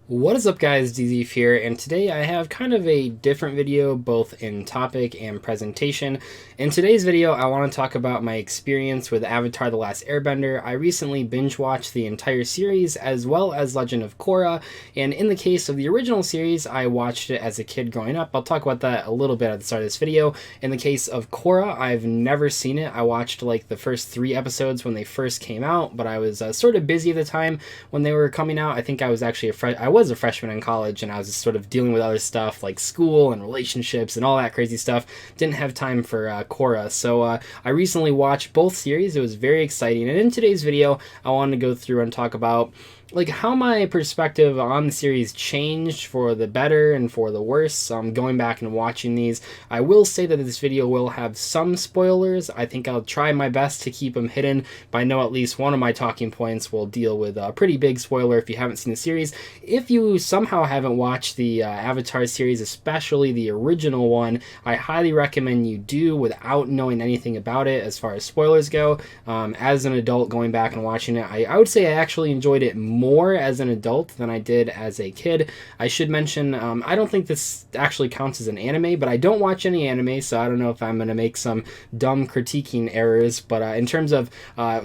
What is up, guys? Dzeeff here, and today I have kind of a different video both in topic and presentation. In today's video, I want to talk about my experience with Avatar: The Last Airbender. I recently binge-watched the entire series as well as Legend of Korra, and in the case of the original series, I watched it as a kid growing up. I'll talk about that a little bit at the start of this video. In the case of Korra, I've never seen it. I watched like the first 3 episodes when they first came out, but I was sort of busy at the time when they were coming out. I think I was actually I was a freshman in college, and I was just sort of dealing with other stuff like school and relationships and all that crazy stuff. Didn't have time for Korra, so I recently watched both series. It was very exciting, and in today's video, I wanted to go through and talk about like how my perspective on the series changed for the better and for the worse. Going back and watching these, I will say that this video will have some spoilers. I think I'll try my best to keep them hidden, but I know at least one of my talking points will deal with a pretty big spoiler if you haven't seen the series. If you somehow haven't watched the Avatar series, especially the original one, I highly recommend you do without knowing anything about it as far as spoilers go. As an adult going back and watching it, I would say I actually enjoyed it more as an adult than I did as a kid. I should mention, I don't think this actually counts as an anime, but I don't watch any anime, so I don't know if I'm going to make some dumb critiquing errors, but in terms of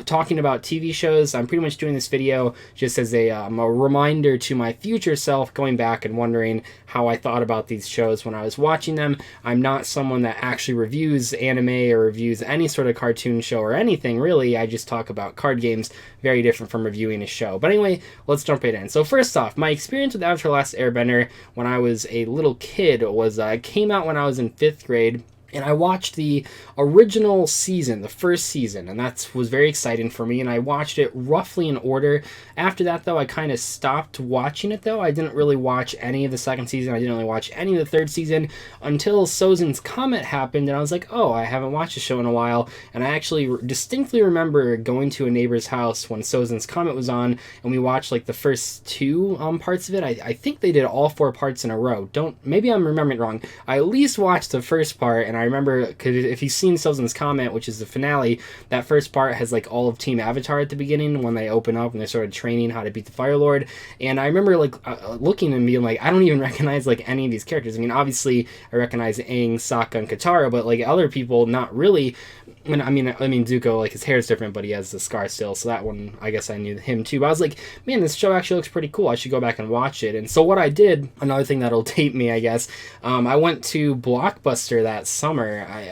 talking about TV shows, I'm pretty much doing this video just as a reminder to my future self going back and wondering how I thought about these shows when I was watching them. I'm not someone that actually reviews anime or reviews any sort of cartoon show or anything, really. I just talk about card games, very different from reviewing a show. But anyway, let's jump right in. So first off, my experience with Avatar: The Last Airbender when I was a little kid was came out when I was in 5th grade. And I watched the original season, the first season, and that was very exciting for me, and I watched it roughly in order. After that, though, I kind of stopped watching it, though. I didn't really watch any of the second season. I didn't really watch any of the third season until Sozin's Comet happened, and I was like, oh, I haven't watched the show in a while. And I actually distinctly remember going to a neighbor's house when Sozin's Comet was on, and we watched like the first 2 parts of it. I think they did all 4 parts in a row. Maybe I'm remembering it wrong. I at least watched the first part, and I remember, because if you've seen Sozin's Comet, which is the finale, that first part has like all of Team Avatar at the beginning when they open up and they're sort of training how to beat the Fire Lord. And I remember like looking and being like, I don't even recognize like any of these characters. I mean, obviously I recognize Aang, Sokka, and Katara, but like other people, not really. And I mean Zuko, like his hair is different, but he has the scar still, so that one I guess I knew him too. But I was like, man, this show actually looks pretty cool. I should go back and watch it. And so what I did, another thing that'll date me, I guess, I went to Blockbuster that summer,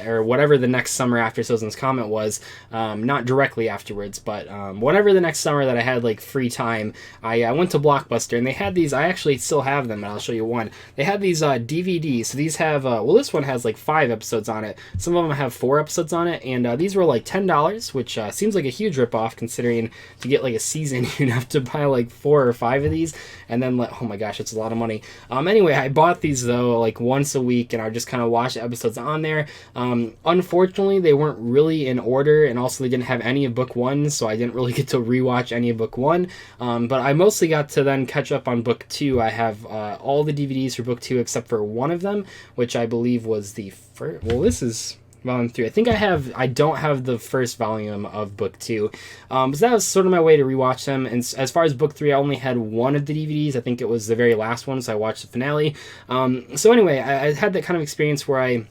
or whatever the next summer after Sozin's Comet was, not directly afterwards, but whatever the next summer that I had like free time, I went to Blockbuster, and they had these. I actually still have them, and I'll show you one. They had these DVDs. So these have this one has like 5 episodes on it. Some of them have 4 episodes on it, and these were like $10, which seems like a huge ripoff considering to get like a season you'd have to buy like 4 or 5 of these, and then oh my gosh, it's a lot of money. Anyway, I bought these though like once a week, and I just kind of watched episodes on there. Unfortunately, they weren't really in order, and also they didn't have any of book 1, so I didn't really get to rewatch any of book 1. But I mostly got to then catch up on book 2. I have all the DVDs for book 2 except for one of them, which I believe was the first. Well, this is volume 3. I don't have the first volume of book 2. So that was sort of my way to rewatch them. And as far as book 3, I only had one of the DVDs. I think it was the very last one, so I watched the finale. So anyway, I had that kind of experience where I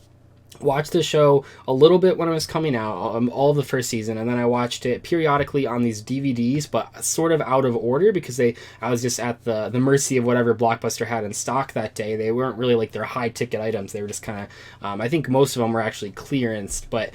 watched the show a little bit when it was coming out, all of the first season, and then I watched it periodically on these DVDs, but sort of out of order because I was just at the mercy of whatever Blockbuster had in stock that day. They weren't really like their high ticket items. They were just kind of, I think most of them were actually clearanced, but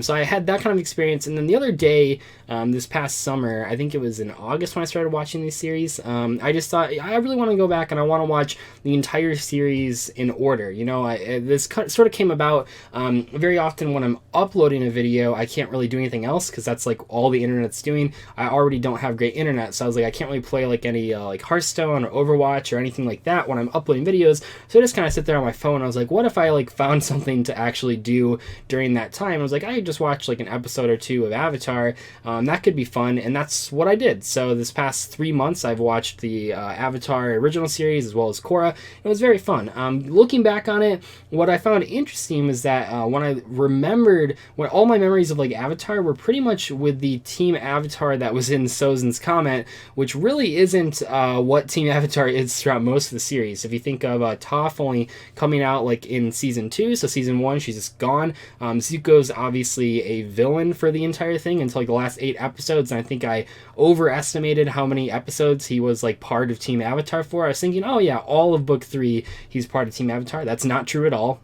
so I had that kind of experience. And then the other day, this past summer, I think it was in August when I started watching these series, I just thought, I really want to go back and I want to watch the entire series in order. You know, this sort of came about. Very often when I'm uploading a video, I can't really do anything else because that's like all the internet's doing. I already don't have great internet, so I was like, I can't really play like any like Hearthstone or Overwatch or anything like that when I'm uploading videos. So I just kind of sit there on my phone. I was like, what if I like found something to actually do during that time? I was like, I could just watch like an episode or 2 of Avatar. That could be fun, and that's what I did. So this past 3 months, I've watched the Avatar original series as well as Korra. It was very fun. Looking back on it, what I found interesting was that when all my memories of like Avatar were pretty much with the Team Avatar that was in Sozin's comment, which really isn't what Team Avatar is throughout most of the series. If you think of Toph only coming out like in season 2, so season 1 she's just gone. Zuko's obviously a villain for the entire thing until like the last 8 episodes, and I think I overestimated how many episodes he was like part of Team Avatar for. I was thinking, oh yeah, all of book 3 he's part of Team Avatar. That's not true at all.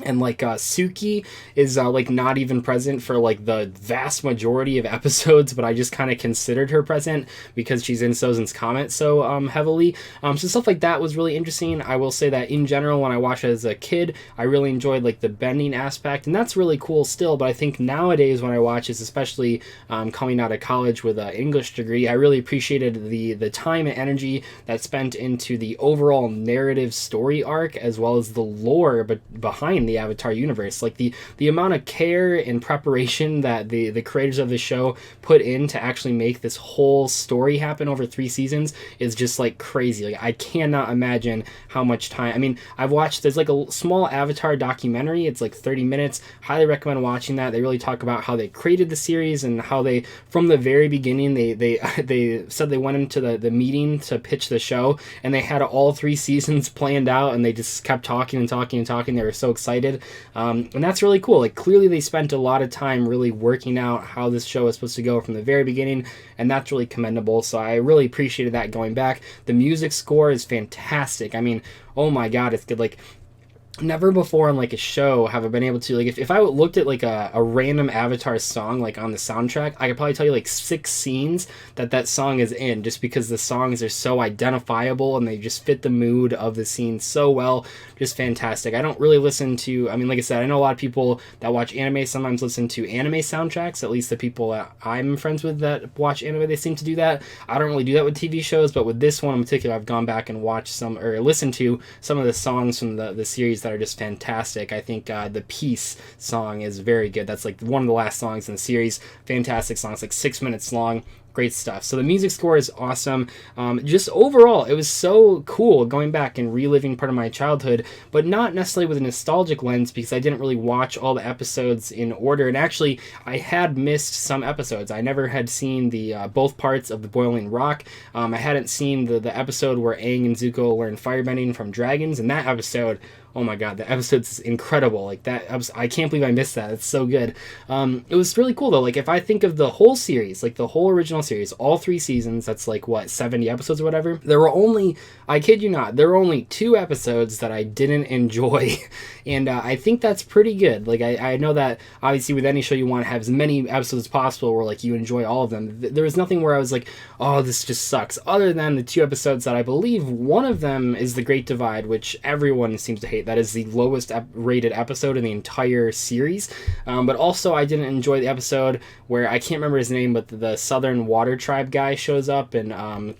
And like Suki is like not even present for like the vast majority of episodes, but I just kind of considered her present because she's in Sozin's comment so heavily. So stuff like that was really interesting. I will say that in general, when I watched it as a kid, I really enjoyed like the bending aspect, and that's really cool still. But I think nowadays when I watch this, especially coming out of college with an English degree, I really appreciated the time and energy that's spent into the overall narrative story arc as well as the lore behind the Avatar universe. Like the amount of care and preparation that the creators of the show put in to actually make this whole story happen over 3 seasons is just like crazy. Like I cannot imagine how much time. I mean, there's like a small Avatar documentary. It's like 30 minutes. Highly recommend watching that. They really talk about how they created the series and how they, from the very beginning, they said they went into the meeting to pitch the show and they had all 3 seasons planned out, and they just kept talking and talking and talking. They were so excited. And that's really cool. Like clearly they spent a lot of time really working out how this show is supposed to go from the very beginning, and that's really commendable. So I really appreciated that going back. The music score is fantastic. I mean, oh my god, it's good. Like never before on like a show have I been able to, like, if I looked at like a random Avatar song like on the soundtrack, I could probably tell you like 6 scenes that song is in, just because the songs are so identifiable and they just fit the mood of the scene so well. Just fantastic. I don't really listen to, I mean, like I said, I know a lot of people that watch anime sometimes listen to anime soundtracks. At least the people that I'm friends with that watch anime, they seem to do that. I don't really do that with TV shows, but with this one in particular, I've gone back and watched some, or listened to some of the songs from the series that are just fantastic. I think the Peace song is very good. That's like one of the last songs in the series. Fantastic song. It's like 6 minutes long. Great stuff. So the music score is awesome. Just overall, it was so cool going back and reliving part of my childhood, but not necessarily with a nostalgic lens, because I didn't really watch all the episodes in order. And actually, I had missed some episodes. I never had seen the both parts of the Boiling Rock. I hadn't seen the episode where Aang and Zuko learn firebending from dragons, and that episode, oh my god, the episode's incredible. Like that, I can't believe I missed that. It's so good. It was really cool though. Like if I think of the whole series, like the whole original series, all 3 seasons, that's like what, 70 episodes or whatever. There were only, I kid you not, there were only 2 episodes that I didn't enjoy, and I think that's pretty good. Like I know that obviously with any show you want to have as many episodes as possible where like you enjoy all of them. There was nothing where I was like, oh, this just sucks, other than the 2 episodes that I believe one of them is The Great Divide, which everyone seems to hate. That is the lowest rated episode in the entire series. But also I didn't enjoy the episode where, I can't remember his name, but the Southern Water Tribe guy shows up, and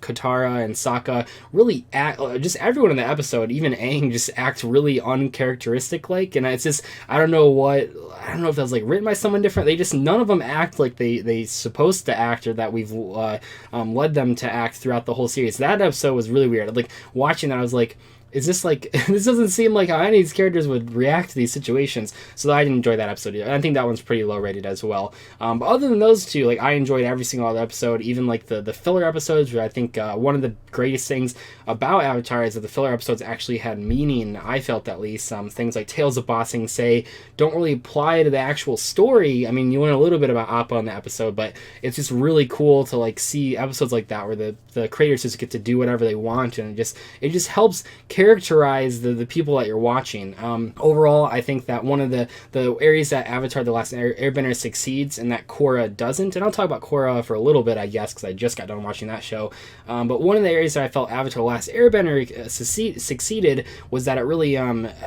Katara and Sokka really act, just everyone in the episode, even Aang, just act really uncharacteristic like, and it's just, I don't know if that was like written by someone different. They just, none of them act like they supposed to act, or that we've led them to act throughout the whole series. That episode was really weird. Like watching that, I was like, is this like, this doesn't seem like how any of these characters would react to these situations. So I didn't enjoy that episode either. I think that one's pretty low rated as well. But other than those 2, like I enjoyed every single other episode, even like the filler episodes, where I think one of the greatest things about Avatar is that the filler episodes actually had meaning, I felt at least. Things like Tales of Ba Sing Se don't really apply to the actual story. I mean, you learn a little bit about Appa in the episode, but it's just really cool to like see episodes like that where the creators just get to do whatever they want, and it just helps characterize the people that you're watching. Overall, I think that one of the areas that Avatar The Last Airbender succeeds and that Korra doesn't, and I'll talk about Korra for a little bit, I guess, because I just got done watching that show, but one of the areas that I felt Avatar The Last Airbender succeeded was that it really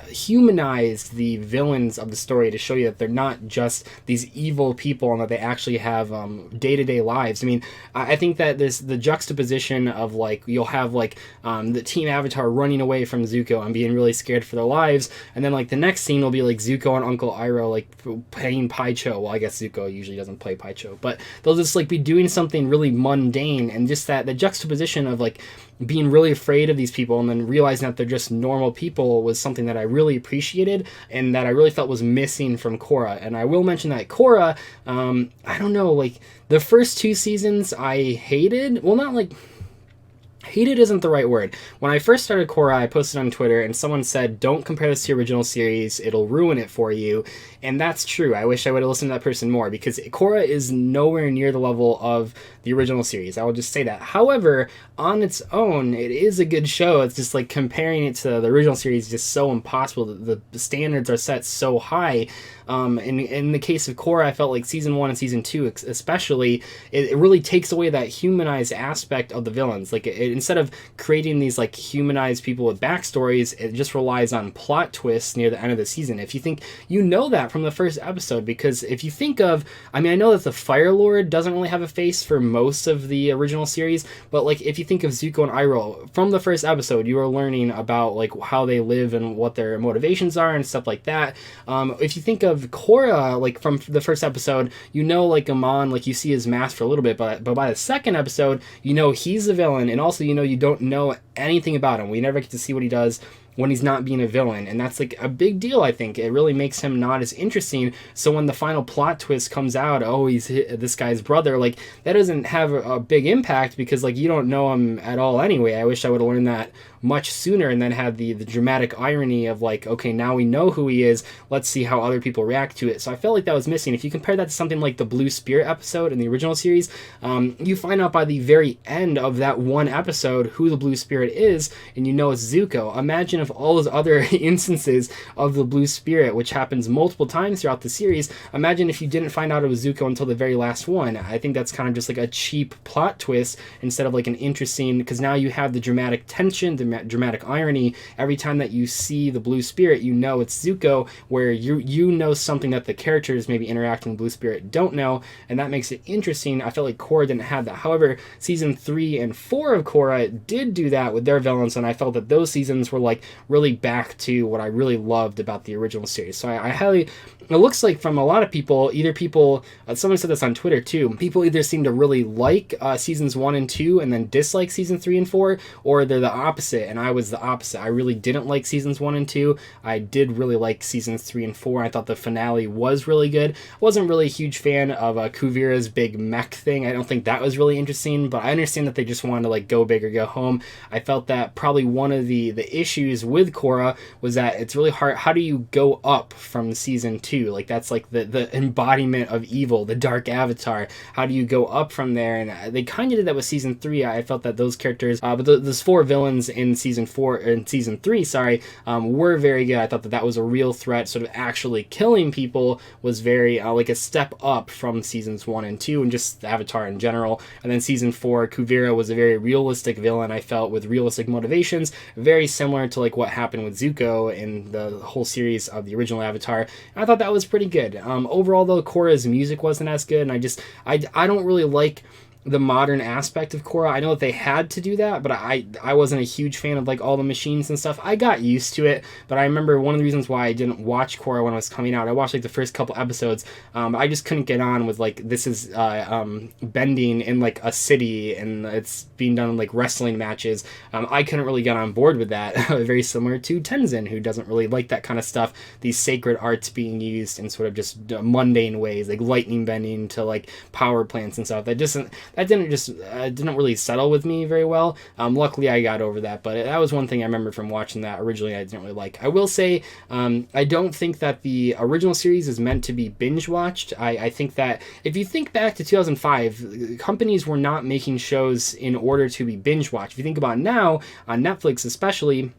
humanized the villains of the story, to show you that they're not just these evil people and that they actually have day-to-day lives. I mean, I think that there's the juxtaposition of like, you'll have like the Team Avatar running away away from Zuko and being really scared for their lives. And then like the next scene will be like Zuko and Uncle Iroh like playing Paicho. Well, I guess Zuko usually doesn't play Paicho, but they'll just like be doing something really mundane, and just that the juxtaposition of like being really afraid of these people and then realizing that they're just normal people was something that I really appreciated and that I really felt was missing from Korra. And I will mention that Korra, I don't know, like the first 2 seasons I hated. Well, not like hated isn't the right word. When I first started Korra, I posted on Twitter and someone said, don't compare this to the original series, it'll ruin it for you. And that's true. I wish I would have listened to that person more, because Korra is nowhere near the level of the original series. I will just say that. However, on its own, it is a good show. It's just like comparing it to the original series is just so impossible. The standards are set so high. In the case of Korra, I felt like season 1 and season 2 especially, it really takes away that humanized aspect of the villains. Like instead of creating these like humanized people with backstories, it just relies on plot twists near the end of the season. If you think you know that from the first episode, because if you think of, I mean, I know that the Fire Lord doesn't really have a face for most of the original series, but like if you think of Zuko and Iroh from the first episode, you are learning about like how they live and what their motivations are and stuff like that. If you think of Korra, like from the first episode, you know, like Amon, like you see his mask for a little bit, but by the second episode, you know he's the villain, and also you know you don't know anything about him. We never get to see what he does when he's not being a villain, and that's like a big deal. I think it really makes him not as interesting. So when the final plot twist comes out, oh, he's this guy's brother, like that doesn't have a big impact because like you don't know him at all anyway. I wish I would have learned that much sooner and then had the dramatic irony of like, okay, now we know who he is, let's see how other people react to it. So I felt like that was missing. If you compare that to something like the Blue Spirit episode in the original series, you find out by the very end of that one episode who the Blue Spirit is, and you know it's Zuko. Imagine if all those other instances of the Blue Spirit, which happens multiple times throughout the series, imagine if you didn't find out it was Zuko until the very last one. I think that's kind of just like a cheap plot twist instead of like an interesting, because now you have the dramatic tension, the dramatic irony. Every time that you see the Blue Spirit, you know it's Zuko, where you know something that the characters maybe interacting with Blue Spirit don't know, and that makes it interesting. I felt like Korra didn't have that. However, season 3 and 4 of Korra did do that with their villains, and I felt that those seasons were like really back to what I really loved about the original series. So I highly, it looks like from a lot of people, either people, someone said this on Twitter too, people either seem to really like seasons 1 and 2 and then dislike season 3 and 4, or they're the opposite, and I was the opposite. I really didn't like seasons 1 and 2. I did really like seasons 3 and 4. I thought the finale was really good. I wasn't really a huge fan of Kuvira's big mech thing. I don't think that was really interesting, but I understand that they just wanted to like go big or go home. I felt that probably one of the issues with Korra was that it's really hard. How do you go up from season 2? Like that's like the embodiment of evil, the dark avatar. How do you go up from there? And they kind of did that with season 3. I felt that those characters, but those 4 villains in season 3, were very good. I thought that was a real threat. Sort of actually killing people was very like a step up from seasons 1 and 2, and just the Avatar in general. And then season 4, Kuvira was a very realistic villain. I felt with realistic motivations, very similar to like what happened with Zuko in the whole series of the original Avatar. And I thought that was pretty good. Overall, though, Korra's music wasn't as good, and I don't really like the modern aspect of Korra. I know that they had to do that, but I wasn't a huge fan of like all the machines and stuff. I got used to it, but I remember one of the reasons why I didn't watch Korra when it was coming out, I watched like the first couple episodes. I just couldn't get on with like, this is bending in like a city and it's being done in like wrestling matches. I couldn't really get on board with that. Very similar to Tenzin, who doesn't really like that kind of stuff. These sacred arts being used in sort of just mundane ways, like lightning bending to like power plants and stuff. That didn't really settle with me very well. Luckily, I got over that, but that was one thing I remember from watching that originally I didn't really like. I will say, I don't think that the original series is meant to be binge-watched. I think that if you think back to 2005, companies were not making shows in order to be binge-watched. If you think about now, on Netflix especially,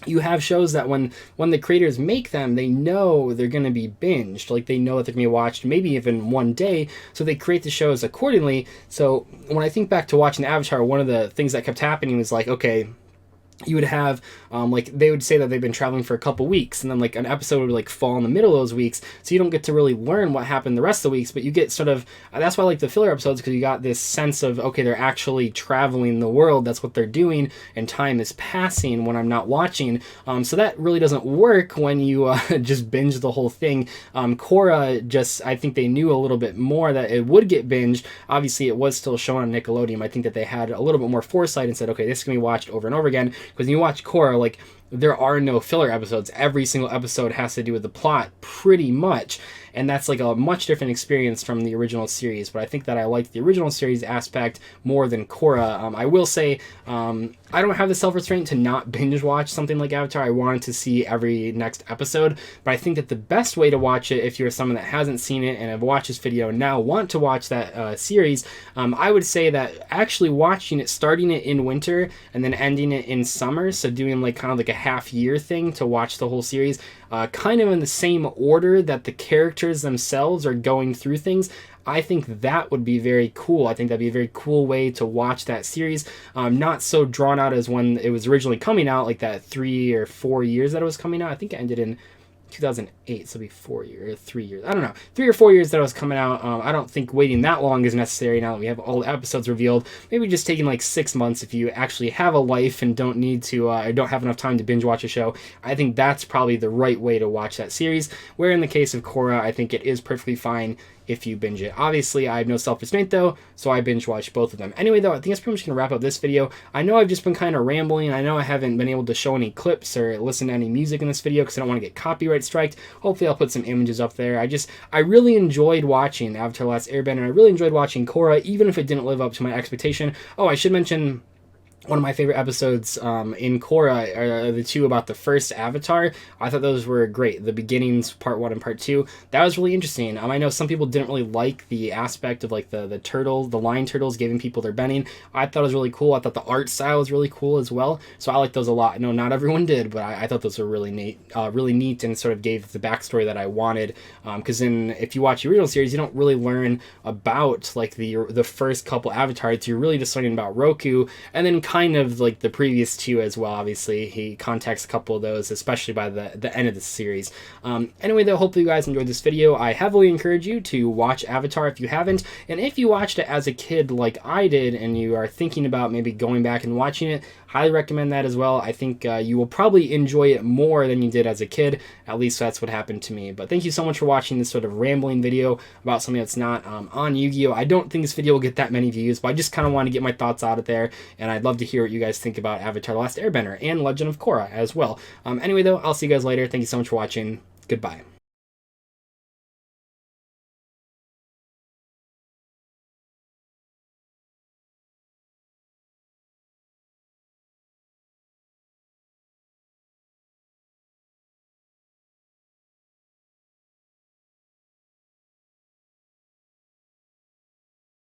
you have shows that when the creators make them, they know they're going to be binged. Like, they know that they're going to be watched maybe even one day, so they create the shows accordingly. So when I think back to watching Avatar, one of the things that kept happening was like, okay, you would have like they would say that they've been traveling for a couple weeks, and then like an episode would like fall in the middle of those weeks, so you don't get to really learn what happened the rest of the weeks, but you get sort of that's why I like the filler episodes, because you got this sense of, okay, they're actually traveling the world, that's what they're doing, and time is passing when I'm not watching. So that really doesn't work when you just binge the whole thing. Korra, just, I think they knew a little bit more that it would get binged. Obviously it was still shown on Nickelodeon. I think that they had a little bit more foresight and said, okay, this can be watched over and over again, because when you watch Korra, like, there are no filler episodes. Every single episode has to do with the plot, pretty much. And that's like a much different experience from the original series. But I think that I like the original series aspect more than Korra. I will say, I don't have the self-restraint to not binge watch something like Avatar. I wanted to see every next episode. But I think that the best way to watch it, if you're someone that hasn't seen it and have watched this video and now want to watch that series, I would say that actually watching it, starting it in winter and then ending it in summer, so doing like kind of like a half-year thing to watch the whole series, kind of in the same order that the characters themselves are going through things, I think that would be very cool. I think that'd be a very cool way to watch that series. Not so drawn out as when it was originally coming out, like that 3 or 4 years that it was coming out. I think it ended in 2008, so it'll be 4 years, or 3 years. I don't know, 3 or 4 years that it was coming out. I don't think waiting that long is necessary now that we have all the episodes revealed. Maybe just taking like 6 months if you actually have a life and don't need to, or don't have enough time to binge watch a show. I think that's probably the right way to watch that series. Where in the case of Korra, I think it is perfectly fine if you binge it. Obviously, I have no self-restraint though, so I binge watch both of them. Anyway though, I think that's pretty much going to wrap up this video. I know I've just been kind of rambling. I know I haven't been able to show any clips or listen to any music in this video because I don't want to get copyright striked. Hopefully I'll put some images up there. I really enjoyed watching Avatar: The Last Airbender, and I really enjoyed watching Korra, even if it didn't live up to my expectation. Oh, I should mention, one of my favorite episodes in Korra are the two about the first Avatar. I thought those were great. The beginnings, part 1 and part 2, that was really interesting. I know some people didn't really like the aspect of like the turtles, the lion turtles giving people their bending. I thought it was really cool. I thought the art style was really cool as well. So I like those a lot. I know not everyone did, but I thought those were really neat and sort of gave the backstory that I wanted. Because if you watch the original series, you don't really learn about like the first couple avatars. You're really just learning about Roku, and then kind of like the previous two as well. Obviously he contacts a couple of those, especially by the end of the series. Anyway though, hopefully you guys enjoyed this video. I heavily encourage you to watch Avatar if you haven't, and if you watched it as a kid like I did and you are thinking about maybe going back and watching it, highly recommend that as well. I think you will probably enjoy it more than you did as a kid. At least that's what happened to me. But thank you so much for watching this sort of rambling video about something that's not on Yu-Gi-Oh! I don't think this video will get that many views, but I just kind of want to get my thoughts out of there, and I'd love to hear what you guys think about Avatar: The Last Airbender and Legend of Korra as well. Anyway though, I'll see you guys later. Thank you so much for watching. Goodbye.